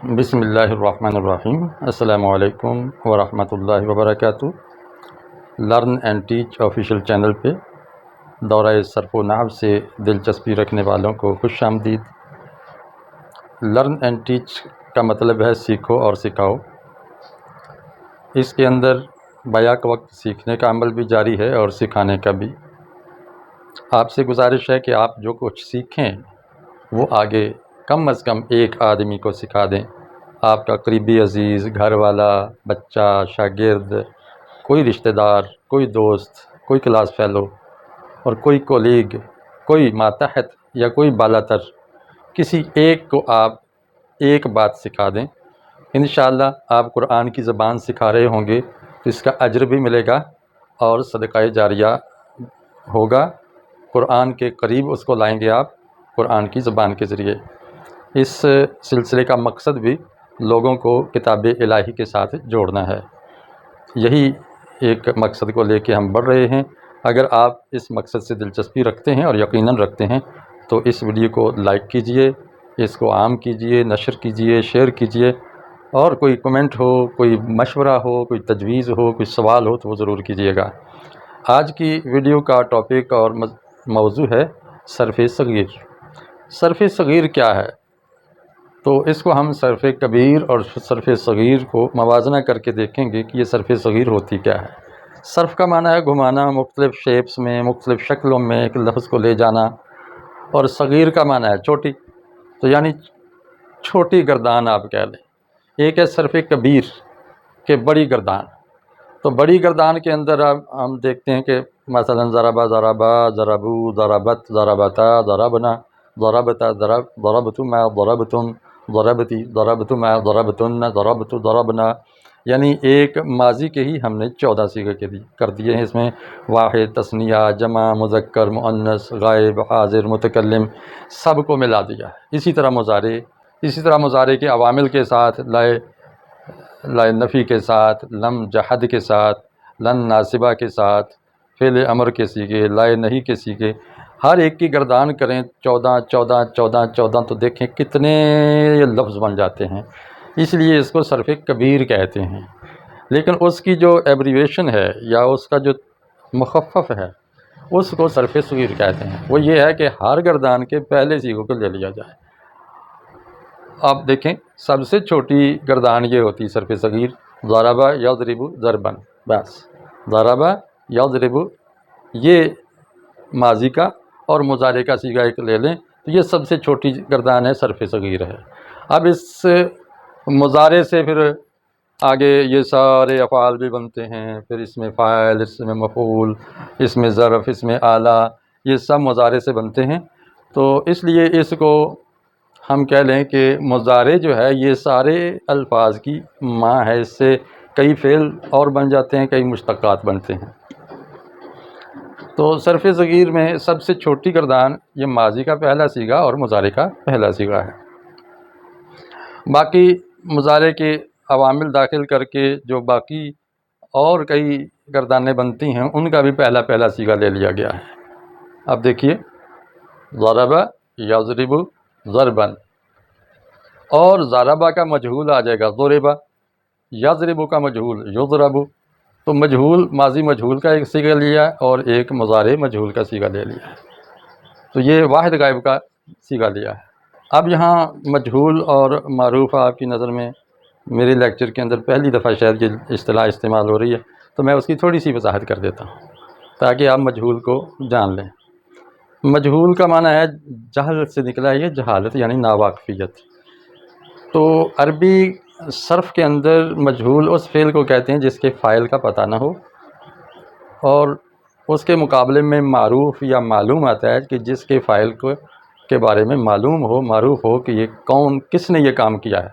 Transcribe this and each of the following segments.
بسم اللہ الرحمن الرحیم۔ السلام علیکم ورحمۃ اللہ وبرکاتہ۔ Learn and teach official channel پہ دورہ صرف و نحو سے دلچسپی رکھنے والوں کو خوش آمدید۔ لرن اینڈ ٹیچ کا مطلب ہے سیکھو اور سکھاؤ۔ اس کے اندر بیک وقت سیکھنے کا عمل بھی جاری ہے اور سکھانے کا بھی۔ آپ سے گزارش ہے کہ آپ جو کچھ سیکھیں وہ آگے کم از کم ایک آدمی کو سکھا دیں۔ آپ کا قریبی عزیز، گھر والا، بچہ، شاگرد، کوئی رشتہ دار، کوئی دوست، کوئی کلاس فیلو اور کوئی کولیگ، کوئی ماتحت یا کوئی بالاتر، کسی ایک کو آپ ایک بات سکھا دیں۔ انشاءاللہ آپ قرآن کی زبان سکھا رہے ہوں گے تو اس کا اجر بھی ملے گا اور صدقہ جاریہ ہوگا۔ قرآن کے قریب اس کو لائیں گے آپ قرآن کی زبان کے ذریعے۔ اس سلسلے کا مقصد بھی لوگوں کو کتاب الہی کے ساتھ جوڑنا ہے۔ یہی ایک مقصد کو لے کے ہم بڑھ رہے ہیں۔ اگر آپ اس مقصد سے دلچسپی رکھتے ہیں اور یقیناً رکھتے ہیں تو اس ویڈیو کو لائک کیجئے، اس کو عام کیجئے، نشر کیجئے، شیئر کیجئے، اور کوئی کمنٹ ہو، کوئی مشورہ ہو، کوئی تجویز ہو، کوئی سوال ہو تو وہ ضرور کیجئے گا۔ آج کی ویڈیو کا ٹاپک اور موضوع ہے صرف صغیر۔ صرف صغیر کیا ہے؟ تو اس کو ہم صرف کبیر اور صرف صغیر کو موازنہ کر کے دیکھیں گے کہ یہ صرف صغیر ہوتی کیا ہے۔ صرف کا معنی ہے گھمانا، مختلف شیپس میں، مختلف شکلوں میں ایک لفظ کو لے جانا، اور صغیر کا معنی ہے چھوٹی، تو یعنی چھوٹی گردان آپ کہہ لیں۔ ایک ہے صرف کبیر کہ بڑی گردان۔ تو بڑی گردان کے اندر اب ہم دیکھتے ہیں کہ مثلا ضربا، ضربا، ضربو، ضربت، ضربتا، ضربنا، ضربتا، ضربتما، ضربتم، ضربتی، ضربتما، ضربتن، ضربت، ضربنا، یعنی ایک ماضی کے ہی ہم نے 14 صیغے کر دیے ہیں۔ اس میں واحد، تثنیہ، جمع، مذکر، مؤنث، غائب، حاضر، متکلم سب کو ملا دیا ہے۔ اسی طرح مضارع کے عوامل کے ساتھ، لائے نفی کے ساتھ، لم جحد کے ساتھ، لن ناصبہ کے ساتھ، فعل امر کے صیغے، لائے نہیں کے صیغے، ہر ایک کی گردان کریں 14 14 14 14 تو دیکھیں کتنے لفظ بن جاتے ہیں۔ اس لیے اس کو صرف کبیر کہتے ہیں۔ لیکن اس کی جو ایبریویشن ہے یا اس کا جو مخفف ہے اس کو صرف صغیر کہتے ہیں۔ وہ یہ ہے کہ ہر گردان کے پہلے صیغے کو لے لیا جائے۔ آپ دیکھیں سب سے چھوٹی گردان یہ ہوتی ہے صرف صغیر، ضربہ یضرب ضربن، بس ضربہ یضرب، یہ ماضی کا اور مضارع کا صیغہ ایک لے لیں تو یہ سب سے چھوٹی گردان ہے، صرف صغیر ہے۔ اب اس مضارع سے پھر آگے یہ سارے افعال بھی بنتے ہیں، پھر اس میں فاعل، اس میں مفعول، اس میں ظرف، اس میں آلہ، یہ سب مضارع سے بنتے ہیں۔ تو اس لیے اس کو ہم کہہ لیں کہ مضارع جو ہے یہ سارے الفاظ کی ماں ہے۔ اس سے کئی فعل اور بن جاتے ہیں، کئی مشتقات بنتے ہیں۔ تو صرف صغیر میں سب سے چھوٹی گردان یہ ماضی کا پہلا صیغہ اور مضارع کا پہلا صیغہ ہے۔ باقی مضارع کے عوامل داخل کر کے جو باقی اور کئی گردانیں بنتی ہیں ان کا بھی پہلا صیغہ لے لیا گیا ہے۔ اب دیکھیے ضرب یضرب ضربن، اور ضربہ کا مجہول آ جائے گا ضرب، یضرب کا مجہول یضرب، تو مجہول ماضی مجہول کا ایک صیغہ لیا اور ایک مضارع مجہول کا صیغہ لے لیا ہے، تو یہ واحد غائب کا صیغہ لیا ہے۔ اب یہاں مجہول اور معروف آپ کی نظر میں میرے لیکچر کے اندر پہلی دفعہ شاید یہ اصطلاح استعمال ہو رہی ہے، تو میں اس کی تھوڑی سی وضاحت کر دیتا ہوں تاکہ آپ مجہول کو جان لیں۔ مجہول کا معنی ہے جہل سے نکلا ہے، یہ جہالت یعنی ناواقفیت۔ تو عربی صرف کے اندر مجہول اس فعل کو کہتے ہیں جس کے فاعل کا پتہ نہ ہو، اور اس کے مقابلے میں معروف یا معلوم آتا ہے کہ جس کے فاعل کے بارے میں معلوم ہو، معروف ہو کہ یہ کس نے یہ کام کیا ہے،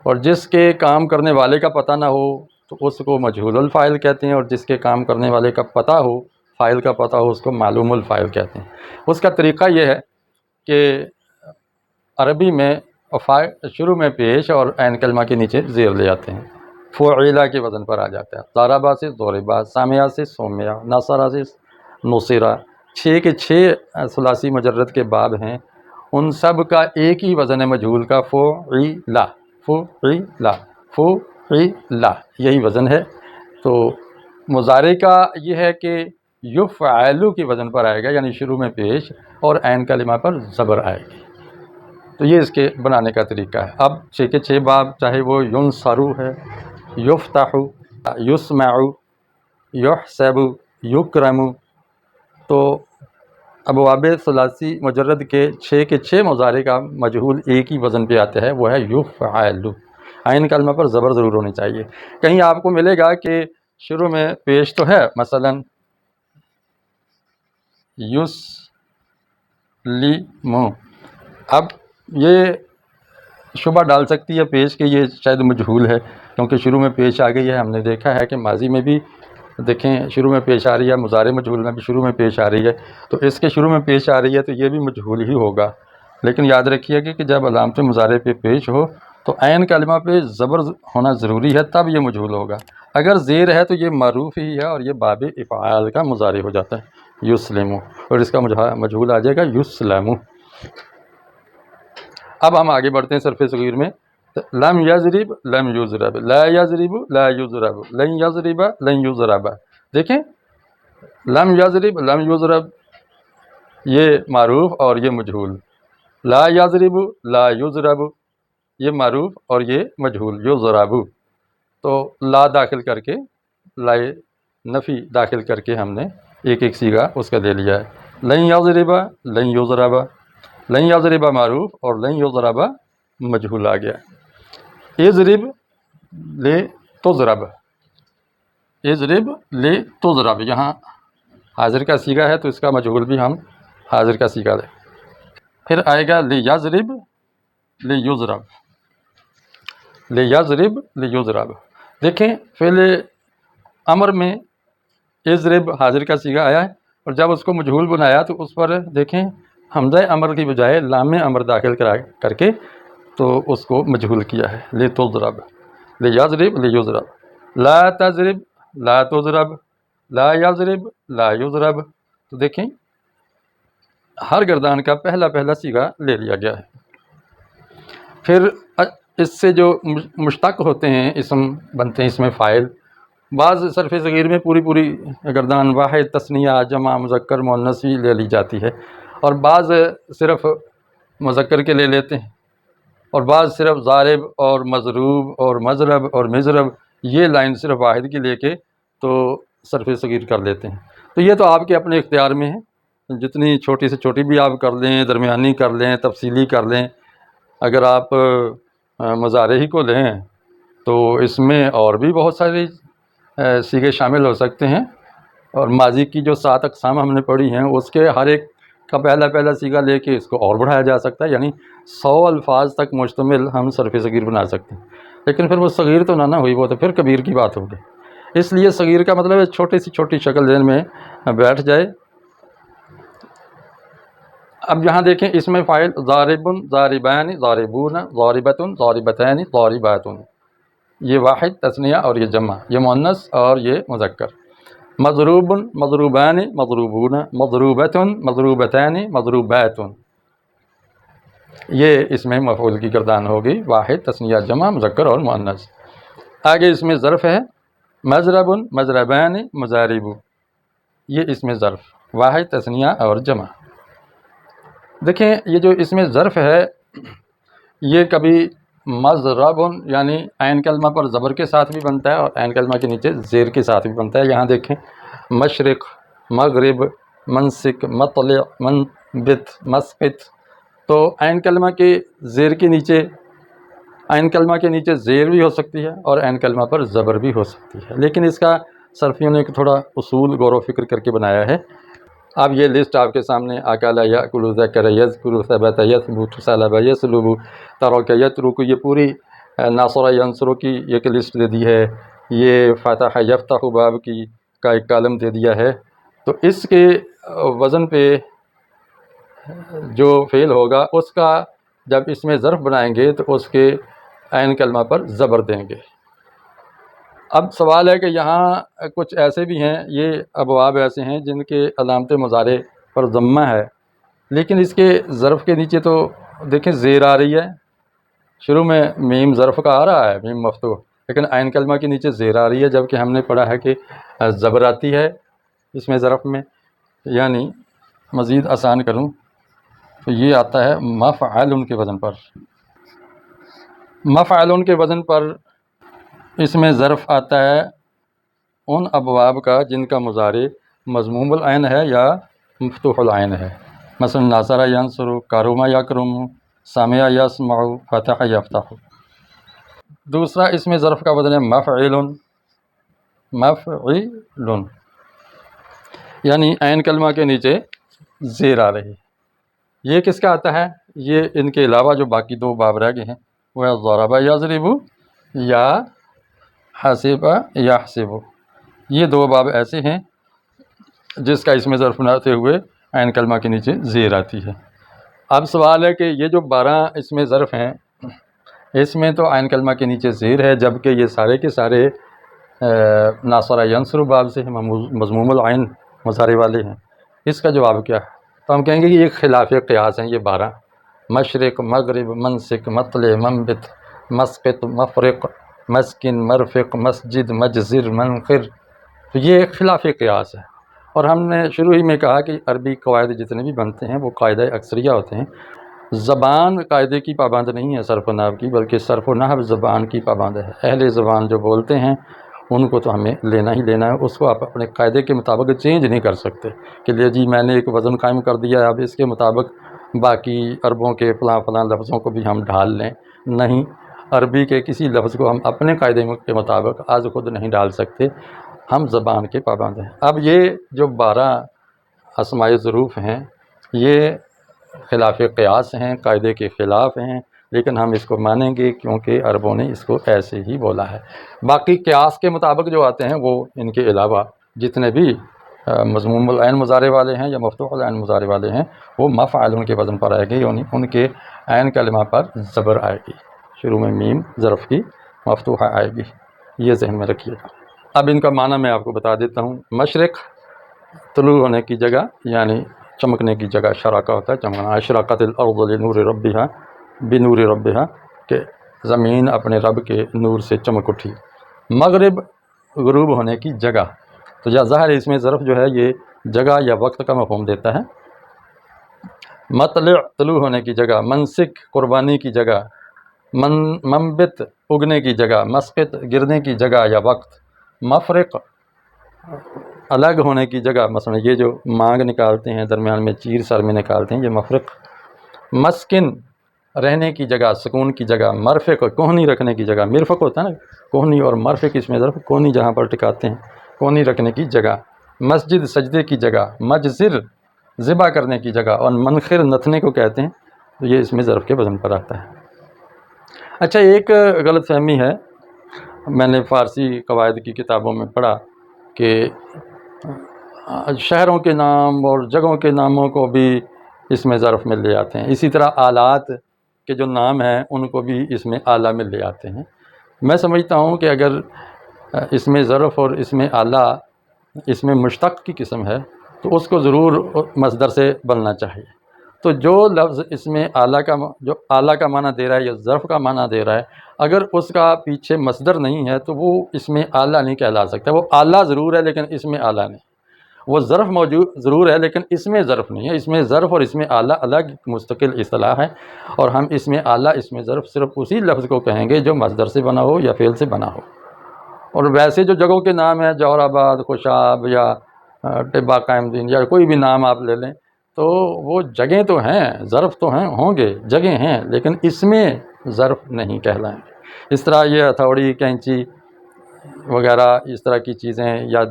اور جس کے کام کرنے والے کا پتہ نہ ہو تو اس کو مجہول الفاعل کہتے ہیں، اور جس کے کام کرنے والے کا پتہ ہو، فاعل کا پتہ ہو، اس کو معلوم الفاعل کہتے ہیں۔ اس کا طریقہ یہ ہے کہ عربی میں شروع میں پیش اور عین کلمہ کے نیچے زیر لے آتے ہیں، فعیلہ کے وزن پر آ جاتا ہے۔ ضربہ سے ضربہ، سامعہ سے سومیہ، نصرہ سے نصرہ، 6 کے 6 ثلاثی مجرد کے باب ہیں، ان سب کا ایک ہی وزن ہے مجہول کا، فعیلہ۔ فعلا، فعلا یہی وزن ہے۔ تو مضارع کا یہ ہے کہ یفعل کے وزن پر آئے گا، یعنی شروع میں پیش اور عین کلمہ پر زبر آئے گی۔ تو یہ اس کے بنانے کا طریقہ ہے۔ اب 6 کے 6 باب، چاہے وہ ینصرو ہے، یفتح، یسمع، یحسب، یکرم، تو ابواب ثلاثی مجرد کے 6 کے 6 مضارع کا مجہول ایک ہی وزن پہ آتا ہے، وہ ہے یفعل۔ عین کلمہ پر زبر ضرور ہونی چاہیے۔ کہیں آپ کو ملے گا کہ شروع میں پیش تو ہے، مثلا یسلم، اب یہ شبہ ڈال سکتی ہے پیش کہ یہ شاید مجہول ہے، کیونکہ شروع میں پیش آ گئی ہے۔ ہم نے دیکھا ہے کہ ماضی میں بھی دیکھیں شروع میں پیش آ رہی ہے، مضارع مجہول میں بھی شروع میں پیش آ رہی ہے، تو اس کے شروع میں پیش آ رہی ہے تو یہ بھی مجہول ہی ہوگا۔ لیکن یاد رکھیے کہ جب علامت مضارع پہ پیش ہو تو عین کلمہ پہ زبر ہونا ضروری ہے، تب یہ مجہول ہوگا۔ اگر زیر ہے تو یہ معروف ہی ہے اور یہ باب افعال کا مضارع ہو جاتا ہے، یسلم، اور اس کا مجہول آ جائے گا یسلم۔ اب ہم آگے بڑھتے ہیں صرف صغیر میں۔ لم یضرب لم یضرب، لا یضرب لا یضرب، لن یضرب لن یضرب۔ دیکھیں لم یضرب لم یضرب یہ معروف اور یہ مجہول، لا یضرب لا یضرب یہ معروف اور یہ مجہول، یضرب، تو لا داخل کر کے، لا نفی داخل کر کے ہم نے ایک ایک صیغہ اس کا دے لیا ہے۔ لن یضرب لن یضرب، لن یضرب معروف اور لن یضرب مجہول آ گیا۔ اضرب لے تضرب، اضرب لے تضرب، یہاں حاضر کا صیغہ ہے تو اس کا مجہول بھی ہم حاضر کا صیغہ لیں۔ پھر آئے گا لیضرب لیضرب، لیضرب لیضرب۔ دیکھیں فعل امر میں اضرب حاضر کا صیغہ آیا ہے، اور جب اس کو مجہول بنایا تو اس پر دیکھیں حمزہ امر کی بجائے لام امر داخل کر کے تو اس کو مجہول کیا ہے، لتضرب، لیضرب لیضرب، لا تضرب لا تضرب، لا یضرب لا یضرب۔ تو دیکھیں ہر گردان کا پہلا صیغہ لے لیا گیا ہے۔ پھر اس سے جو مشتق ہوتے ہیں اسم بنتے ہیں، اس میں فاعل، بعض صرف صغیر میں پوری گردان واحد تثنیہ جمع مذکر مؤنث ہی لے لی جاتی ہے، اور بعض صرف مذکر کے لے لیتے ہیں، اور بعض صرف ضارب اور مضروب اور مضرب اور مضرب یہ لائن صرف واحد کی لے کے تو صرف صغیر کر لیتے ہیں۔ تو یہ تو آپ کے اپنے اختیار میں ہے، جتنی چھوٹی سے چھوٹی بھی آپ کر لیں، درمیانی کر لیں، تفصیلی کر لیں۔ اگر آپ مضارع ہی کو لیں تو اس میں اور بھی بہت ساری صیغے شامل ہو سکتے ہیں، اور ماضی کی جو 7 اقسام ہم نے پڑھی ہیں اس کے ہر ایک کا پہلا صیغہ لے کے اس کو اور بڑھایا جا سکتا ہے، یعنی 100 الفاظ تک مشتمل ہم صرف صغیر بنا سکتے ہیں۔ لیکن پھر وہ صغیر تو نہ ہوئی، وہ تو پھر کبیر کی بات ہوگی۔ اس لیے صغیر کا مطلب ہے چھوٹی سی چھوٹی شکل ذہن میں بیٹھ جائے۔ اب یہاں دیکھیں اس میں فاعل ضارب ضاربان ضاربون ضاربۃ ضاربتین ضاربات، یہ واحد تثنیہ اور یہ جمع، یہ مؤنث اور یہ مذکر۔ مضروب مضروبان مضروبون مضروبۃ مضروبتین مضروبات، یہ اس میں مفعول کی گردان ہوگی، واحد تثنیہ جمع مذکر اور مؤنث۔ آگے اس میں ظرف ہے، مضرب مضربان مضارب، یہ اس میں ظرف، واحد تثنیہ اور جمع۔ دیکھیں یہ جو اس میں ظرف ہے یہ کبھی مضرب یعنی عین کلمہ پر زبر کے ساتھ بھی بنتا ہے اور عین کلمہ کے نیچے زیر کے ساتھ بھی بنتا ہے۔ یہاں دیکھیں مشرق، مغرب، منسک، مطلع، منبت، مسقط، تو عین کلمہ کے زیر کے نیچے، عین کلمہ کے نیچے زیر بھی ہو سکتی ہے اور عین کلمہ پر زبر بھی ہو سکتی ہے، لیکن اس کا صرفیوں نے ایک تھوڑا اصول غور و فکر کر کے بنایا ہے۔ اب یہ لسٹ آپ کے سامنے اکل یاکل ذکر یذکر ثبت یثبت سلب یسلب ترک یترک، یہ پوری ناصر ینصر کی ایک لسٹ دے دی ہے، یہ فتح یفتح باب کی کا ایک کالم دے دیا ہے۔ تو اس کے وزن پہ جو فعل ہوگا اس کا جب اس میں ظرف بنائیں گے تو اس کے عین کلمہ پر زبر دیں گے۔ اب سوال ہے کہ یہاں کچھ ایسے بھی ہیں، یہ ابواب ایسے ہیں جن کے علامت مضارع پر ضمہ ہے، لیکن اس کے ظرف کے نیچے تو دیکھیں زیر آ رہی ہے، شروع میں میم ظرف کا آ رہا ہے، میم مفتوح، لیکن عین کلمہ کے نیچے زیر آ رہی ہے، جبکہ ہم نے پڑھا ہے کہ زبر آتی ہے اس میں ظرف میں. یعنی مزید آسان کروں تو یہ آتا ہے مفعل کے وزن پر. مفعل کے وزن پر اس میں ظرف آتا ہے ان ابواب کا جن کا مضارع مضموم العین ہے یا مفتوح العین ہے. مثلا ناصر ینصر، کرم یکرم، سمع یسمع، فتح یفتح. دوسرا اس میں ظرف کا وزن ہے مفعل. مفعل یعنی عین کلمہ کے نیچے زیر آ رہی. یہ کس کا آتا ہے؟ یہ ان کے علاوہ جو باقی دو باب رہ گئے ہیں وہ ہے ضرب یضرب یا حسب یحسب. یہ دو باب ایسے ہیں جس کا اس میں ظرف بناتے ہوئے عین کلمہ کے نیچے زیر آتی ہے. اب سوال ہے کہ یہ جو 12 اس میں ظرف ہیں اس میں تو عین کلمہ کے نیچے زیر ہے، جبکہ یہ سارے کے سارے ناصر ینصر باب سے ہیں، مضموم العین مضارع والے ہیں. اس کا جواب کیا ہے؟ تو ہم کہیں گے کہ یہ خلاف قیاس ہیں. یہ 12 مشرق، مغرب، منسک، مطلع، منبت، مسقط، مفرق، مسکن، مرفق، مسجد، مجزر، منقر، تو یہ خلاف قیاس ہے. اور ہم نے شروع ہی میں کہا کہ عربی قواعد جتنے بھی بنتے ہیں وہ قاعدہ اکثریہ ہوتے ہیں. زبان قاعدے کی پابند نہیں ہے صرف و نحو کی، بلکہ صرف و نحو زبان کی پابند ہے. اہل زبان جو بولتے ہیں ان کو تو ہمیں لینا ہی لینا ہے. اس کو آپ اپنے قاعدے کے مطابق چینج نہیں کر سکتے کہ لے جی میں نے ایک وزن قائم کر دیا، اب اس کے مطابق باقی عربوں کے فلاں فلاں لفظوں کو بھی ہم ڈھال لیں. نہیں، عربی کے کسی لفظ کو ہم اپنے قاعدے کے مطابق از خود نہیں ڈال سکتے. ہم زبان کے پابند ہیں. اب یہ جو 12 اسماء ظروف ہیں یہ خلاف قیاس ہیں، قاعدے کے خلاف ہیں، لیکن ہم اس کو مانیں گے کیونکہ عربوں نے اس کو ایسے ہی بولا ہے. باقی قیاس کے مطابق جو آتے ہیں وہ ان کے علاوہ جتنے بھی مضموم العین مضارع والے ہیں یا مفتوح العین مضارع والے ہیں وہ مفعل کے وزن پر آئے گی، یعنی ان کے عین کلمہ پر زبر آئے گی. شروع میں میم ظرف کی مفتوحہ آئے گی. یہ ذہن میں رکھیے گا. اب ان کا معنی میں آپ کو بتا دیتا ہوں. مشرق طلوع ہونے کی جگہ یعنی چمکنے کی جگہ، شراکہ ہوتا ہے چمکنا. اشرقت الارض لنور ربها بنور ربها کہ زمین اپنے رب کے نور سے چمک اٹھی. مغرب غروب ہونے کی جگہ، تو یا ظاہر اس میں ظرف جو ہے یہ جگہ یا وقت کا مفہوم دیتا ہے. مطلع طلوع ہونے کی جگہ، منسک قربانی کی جگہ، منبت اگنے کی جگہ، مسقط گرنے کی جگہ یا وقت، مفرق الگ ہونے کی جگہ، مثلا یہ جو مانگ نکالتے ہیں درمیان میں چیر سر میں نکالتے ہیں یہ مفرق. مسکن رہنے کی جگہ، سکون کی جگہ. مرفق کوہنی رکھنے کی جگہ، مرفق ہوتا ہے نا کوہنی، اور مرفق اس میں ظرف کوہنی جہاں پر ٹکاتے ہیں کوہنی رکھنے کی جگہ. مسجد سجدے کی جگہ، مجزر ذبح کرنے کی جگہ، اور منخر نتھنے کو کہتے ہیں. تو یہ اس میں ظرف کے وزن پر آتا ہے. اچھا ایک غلط فہمی ہے، میں نے فارسی قواعد کی کتابوں میں پڑھا کہ شہروں کے نام اور جگہوں کے ناموں کو بھی اس میں ظرف میں لے آتے ہیں. اسی طرح آلات کے جو نام ہیں ان کو بھی اس میں آلہ میں لے آتے ہیں. میں سمجھتا ہوں کہ اگر اس میں ظرف اور اس میں آلہ اس میں مشتق کی قسم ہے تو اس کو ضرور مصدر سے بننا چاہیے. تو جو لفظ اس میں جو آلہ کا معنی دے رہا ہے یا ظرف کا معنی دے رہا ہے، اگر اس کا پیچھے مصدر نہیں ہے تو وہ اس میں آلہ نہیں کہلا سکتا. وہ آلہ ضرور ہے لیکن اس میں آلہ نہیں. وہ ظرف موجود ضرور ہے لیکن اس میں ظرف نہیں ہے. اس میں ظرف اور اس میں آلہ الگ مستقل اصطلاح ہے، اور ہم اس میں آلہ اس میں ظرف صرف اسی لفظ کو کہیں گے جو مصدر سے بنا ہو یا فعل سے بنا ہو. اور ویسے جو جگہوں کے نام ہیں جوہر آباد، خوشاب یا ٹبہ قائم دین یا کوئی بھی نام آپ لے لیں تو وہ جگہیں تو ہیں، ظرف تو ہیں ہوں گے، جگہیں ہیں لیکن اس میں ظرف نہیں کہلائیں گے. اس طرح یہ ہتھوڑی، کینچی وغیرہ اس طرح کی چیزیں یا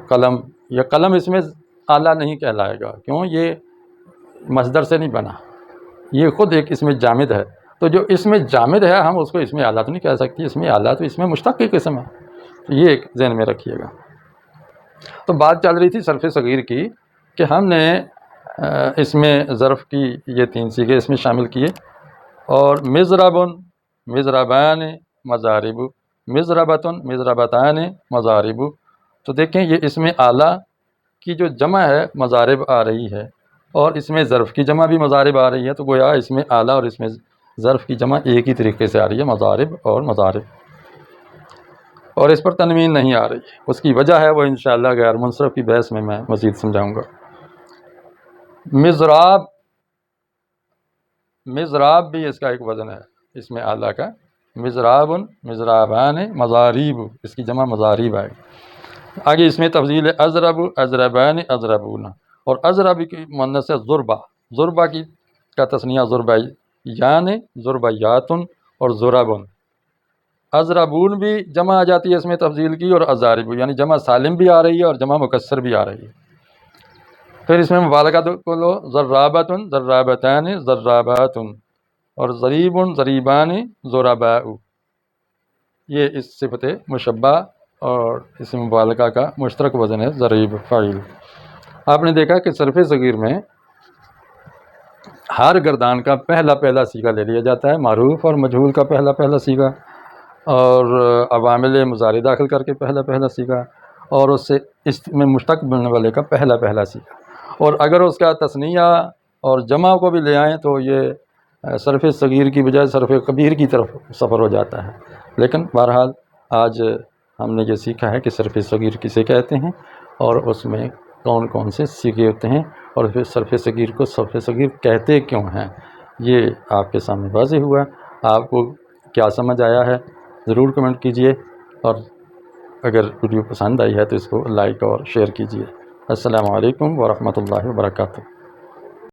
قلم اس میں آلہ نہیں کہلائے گا. کیوں؟ یہ مصدر سے نہیں بنا، یہ خود ایک اس میں جامد ہے. تو جو اس میں جامد ہے ہم اس کو اس میں آلہ تو نہیں کہہ سکتے. اس میں آلہ تو اس میں مشتق کی قسم ہے. تو یہ ایک ذہن میں رکھیے گا. تو بات چل رہی تھی صرف صغیر کی کہ ہم نے اس میں ظرف کی یہ 3 صیغے اس میں شامل کیے. اور مضربن، مضربان، مضارب، مضربتن، مضربتان، مضارب. تو دیکھیں یہ اس میں آلہ کی جو جمع ہے مضارب آ رہی ہے، اور اس میں ظرف کی جمع بھی مضارب آ رہی ہے. تو گویا اس میں آلہ اور اس میں ظرف کی جمع ایک ہی طریقے سے آ رہی ہے، مضارب اور مضارب، اور اس پر تنوین نہیں آ رہی ہے۔ اس کی وجہ ہے وہ انشاءاللہ غیر منصرف کی بحث میں مزید سمجھاؤں گا۔ مضراب، مضراب بھی اس کا ایک وزن ہے، اس میں اعلیٰ کا، مضراب، مضرابان، مضاریب، اس کی جمع مضاریب آئے گی۔ آگے اس میں تفضیل ہے، اضرب، اضربان، اضربون، اور اضرب کی مؤنث ہے ضربہ، ضربہ کی کا تثنیہ ضربیان، ضربیاتن اور ضربن۔ اضربون بھی جمع آ جاتی ہے اس میں تفضیل کی، اور اضارب یعنی جمع سالم بھی آ رہی ہے اور جمع مکسر بھی آ رہی ہے۔ پھر اس میں مبالغہ کو لو، ضرابتن، ضرابتان، ضراباتن، اور ضریب، ضریبان، ضرباء، یہ اس صفت مشبہ اور اس مبالغہ کا مشترک وزن ہے ضریب فاعل۔ آپ نے دیکھا کہ صرف صغیر میں ہر گردان کا پہلا صیغہ لے لیا جاتا ہے، معروف اور مجہول کا پہلا صیغہ، اور عوامل مضارع داخل کر کے پہلا صیغہ، اور اس سے اس میں مشتق بننے والے کا پہلا صیغہ، اور اگر اس کا تثنیہ اور جمع کو بھی لے آئیں تو یہ صرف صغیر کی بجائے صرف کبیر کی طرف سفر ہو جاتا ہے۔ لیکن بہرحال آج ہم نے یہ سیکھا ہے کہ صرف صغیر کسے کہتے ہیں اور اس میں کون کون سے صیغے ہوتے ہیں، اور پھر صرف صغیر کو صرف صغیر کہتے کیوں ہیں، یہ آپ کے سامنے واضح ہوا۔ آپ کو کیا سمجھ آیا ہے ضرور کمنٹ کیجئے، اور اگر ویڈیو پسند آئی ہے تو اس کو لائک اور شیئر کیجئے۔ السلام علیکم ورحمۃ اللہ وبرکاتہ۔